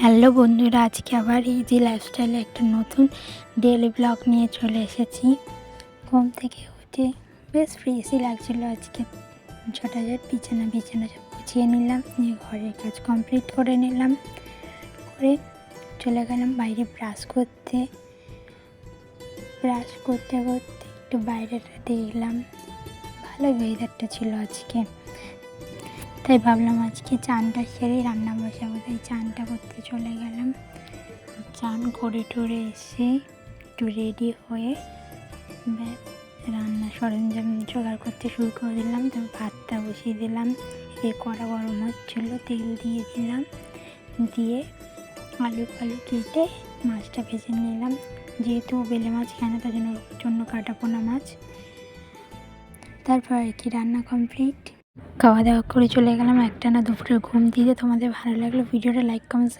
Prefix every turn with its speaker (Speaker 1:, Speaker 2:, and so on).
Speaker 1: Hello বন্ধুরা, আজকে আবার ইজি লাইফস্টাইলে একটা নতুন ডেইলি ব্লগ নিয়ে চলে এসেছি। ঘুম থেকে উঠে বেশ ফ্রেশই লাগছিলো আজকে। ঝটাঝট বিছানা সব গুছিয়ে নিলাম, নিয়ে ঘরের কাজ কমপ্লিট করে নিলাম, করে চলে গেলাম বাইরে ব্রাশ করতে করতে একটু বাইরেটা দেখলাম। ভালো ওয়েদারটা ছিল আজকে, তাই ভাবলাম আজকে চানটা সেরে রান্না বসাবো। তাই চানটা করতে চলে গেলাম। চান করে টরে এসে একটু রেডি হয়ে রান্না সরঞ্জাম জোগাড় করতে শুরু করে দিলাম। তো ভাতটা বসিয়ে দিলাম, কড়া গরম হচ্ছিলো, তেল দিয়ে দিলাম, দিয়ে আলু কেটে মাছটা ভেজে নিলাম। যেহেতু বেলে মাছ কেন, তার জন্য কাটা পোনা মাছ। তারপর আর কি রান্না কমপ্লিট, খাওয়া দাওয়া করে চলে গেলাম। একটানা দুপুরে ঘুম দিতে। তোমাদের ভালো লাগলো ভিডিওটা লাইক কমেন্ট